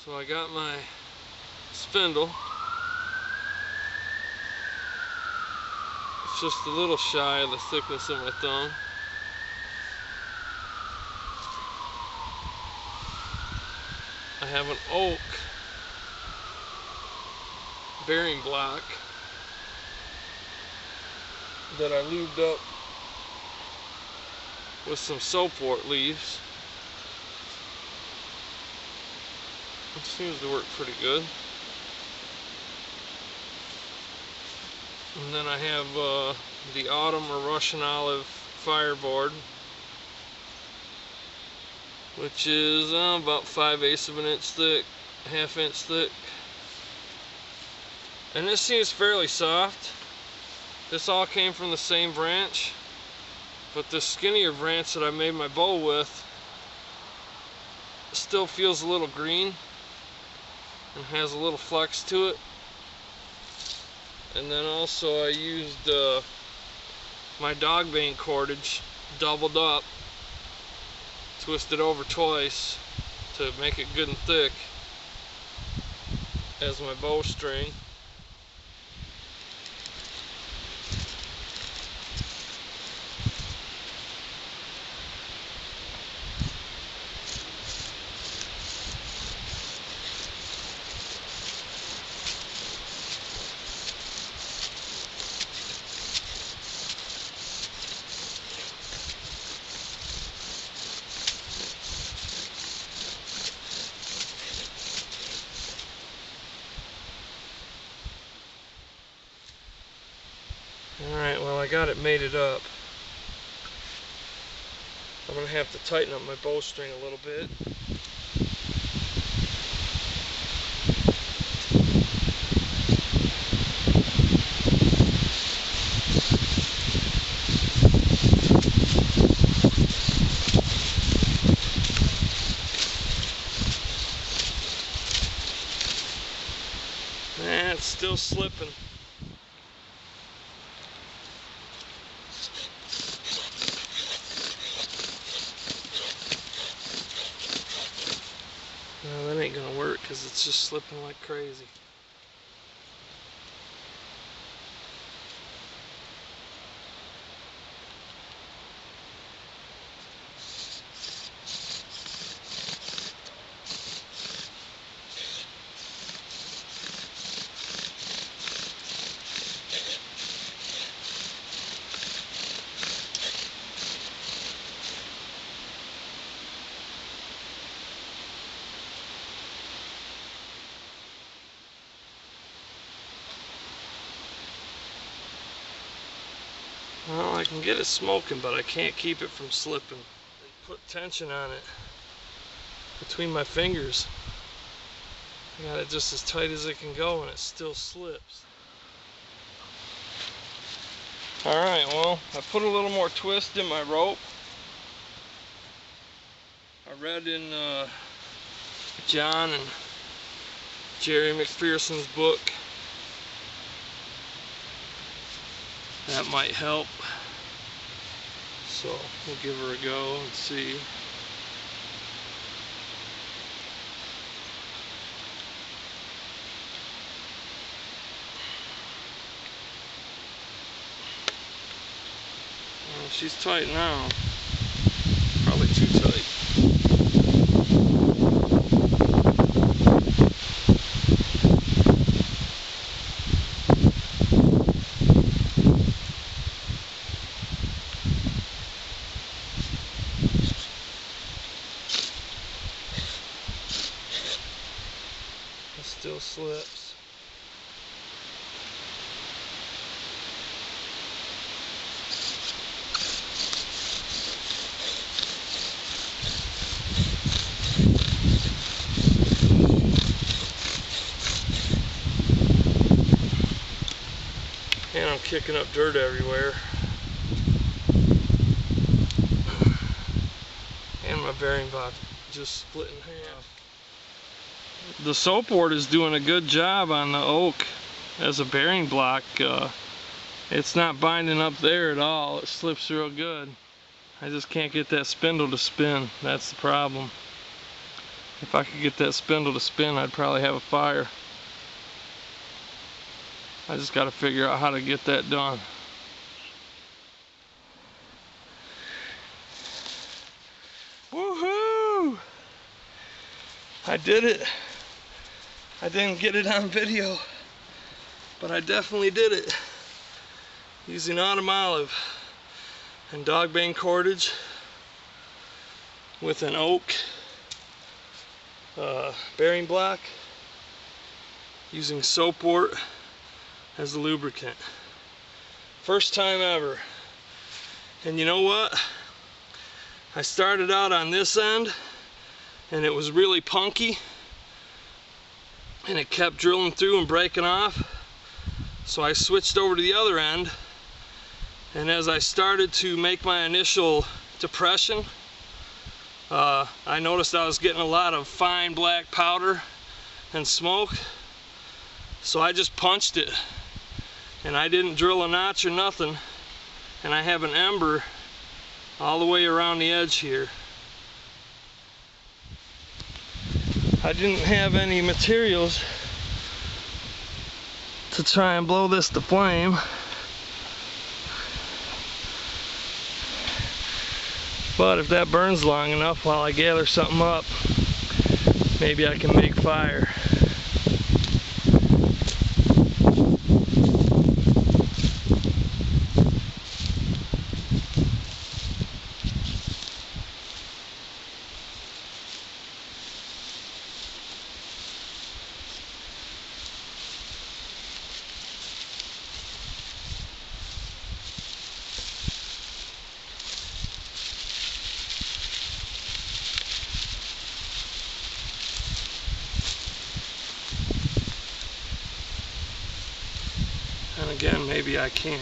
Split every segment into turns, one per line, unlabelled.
So I got my spindle. It's just a little shy of the thickness of my thumb. I have an oak bearing block that I lubed up with some soapwort leaves. It seems to work pretty good. And then I have the autumn or Russian olive fireboard, which is about 5/8 of an inch thick, 1/2 inch thick. And this seems fairly soft. This all came from the same branch, but the skinnier branch that I made my bow with still feels a little green and has a little flex to it. And then also I used my dog bane cordage doubled up, twisted over twice to make it good and thick as my bowstring. Alright, well, I got it mated up. I'm going to have to tighten up my bowstring a little bit. It's still slipping. No, that ain't gonna work because it's just slipping like crazy. Well, I can get it smoking, but I can't keep it from slipping. I put tension on it between my fingers. I got it just as tight as it can go and it still slips. Alright, well, I put a little more twist in my rope. I read in John and Jerry McPherson's book that might help, so we'll give her a go and see. Well, she's tight now, probably too tight. Still slips. And I'm kicking up dirt everywhere. And my bearing box just split in half. The soapwort is doing a good job on the oak as a bearing block. It's not binding up there at all. It slips real good. I just can't get that spindle to spin. That's the problem. If I could get that spindle to spin, I'd probably have a fire. I just got to figure out how to get that done. Woohoo! I did it. I didn't get it on video, but I definitely did it. Using autumn olive and dogbane cordage with an oak bearing block, using soapwort as a lubricant. First time ever. And you know what? I started out on this end and it was really punky and it kept drilling through and breaking off. So I switched over to the other end, and as I started to make my initial depression, I noticed I was getting a lot of fine black powder and smoke. So I just punched it, and I didn't drill a notch or nothing, and I have an ember all the way around the edge here. I didn't have any materials to try and blow this to flame, but if that burns long enough while I gather something up, maybe I can make fire. And again, maybe I can't.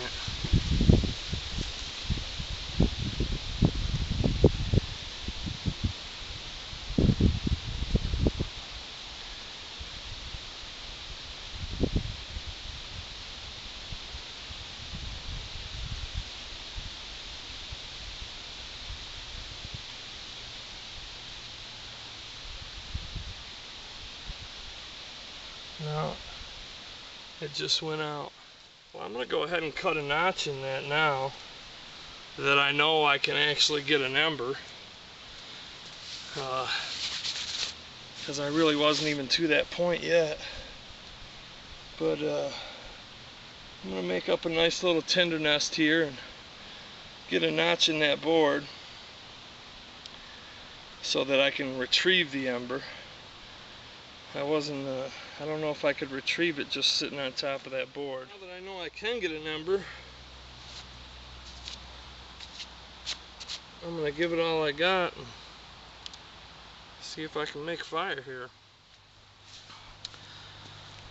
No, it just went out. Well, I'm going to go ahead and cut a notch in that now that I know I can actually get an ember, because I really wasn't even to that point yet. But I'm going to make up a nice little tinder nest here and get a notch in that board so that I can retrieve the ember. I don't know if I could retrieve it just sitting on top of that board. Now that I know I can get an ember, I'm going to give it all I got and see if I can make fire here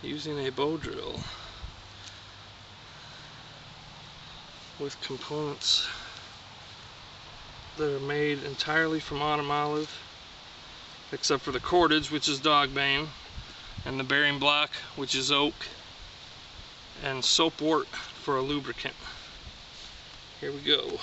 using a bow drill with components that are made entirely from autumn olive, except for the cordage, which is dogbane, and the bearing block, which is oak, and soapwort for a lubricant. Here we go.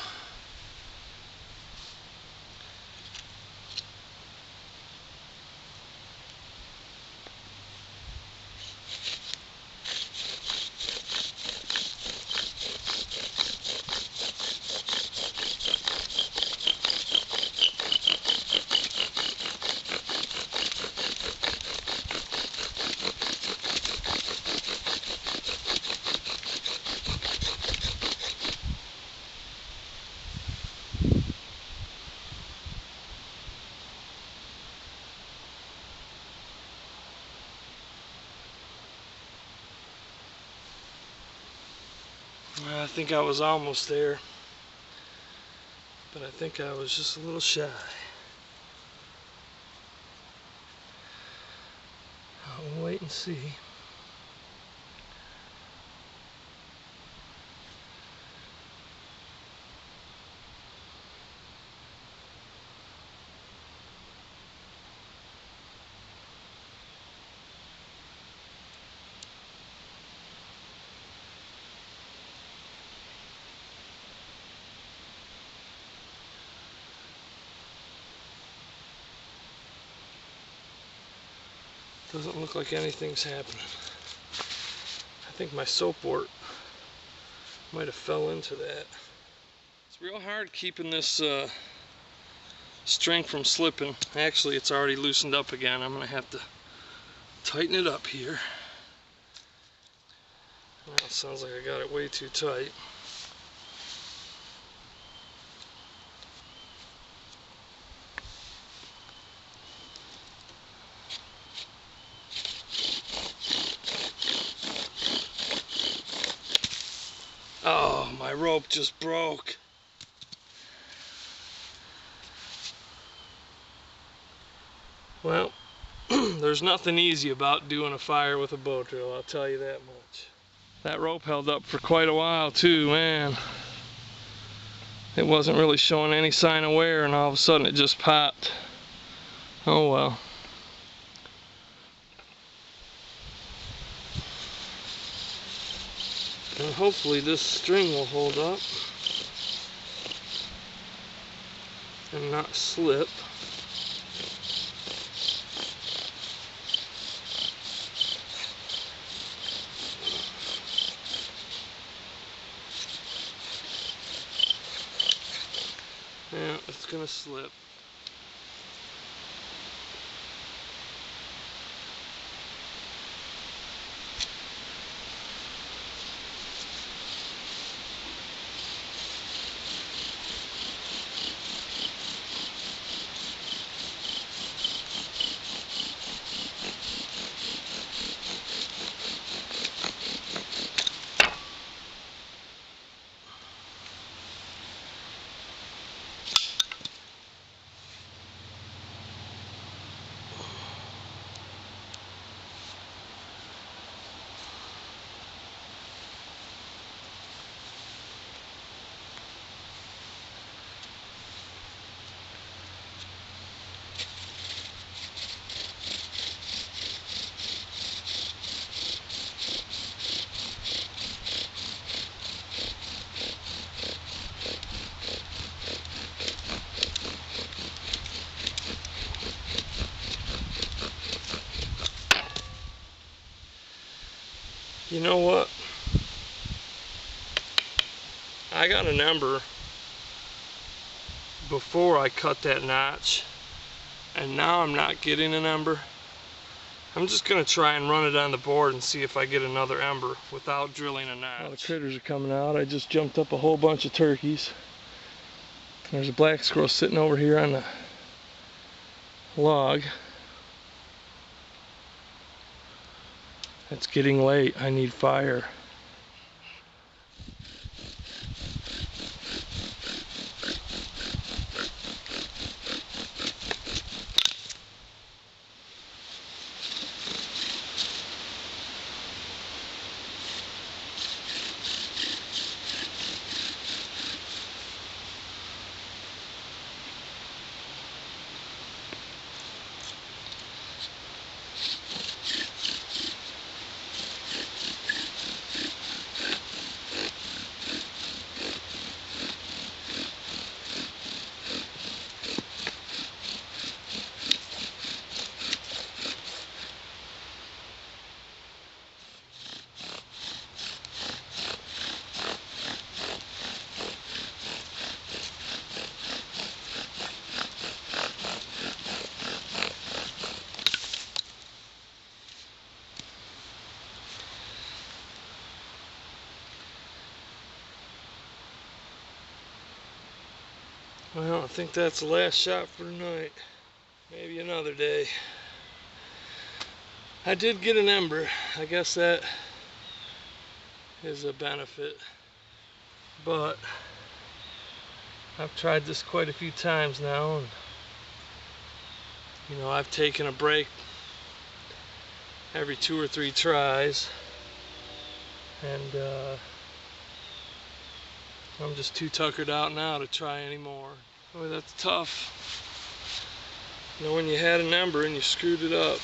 I think I was almost there, but I think I was just a little shy. I'll wait and see. Doesn't look like anything's happening. I think my soap wort might have fell into that. It's real hard keeping this string from slipping. Actually, it's already loosened up again. I'm gonna have to tighten it up here. Now it sounds like I got it way too tight. Oh, my rope just broke. Well, there's nothing easy about doing a fire with a bow drill, I'll tell you that much. That rope held up for quite a while too, man. It wasn't really showing any sign of wear, and all of a sudden it just popped. Oh well. And hopefully this string will hold up and not slip. Yeah, it's gonna slip. You know what? I got an ember before I cut that notch, and now I'm not getting an ember. I'm just gonna try and run it on the board and see if I get another ember without drilling a notch. All the critters are coming out. I just jumped up a whole bunch of turkeys. There's a black squirrel sitting over here on the log. It's getting late. I need fire. Well, I think that's the last shot for tonight. Maybe another day. I did get an ember. I guess that is a benefit. But I've tried this quite a few times now, and you know, I've taken a break every 2 or 3 tries, and I'm just too tuckered out now to try anymore. Boy, that's tough. You know, when you had an ember and you screwed it up.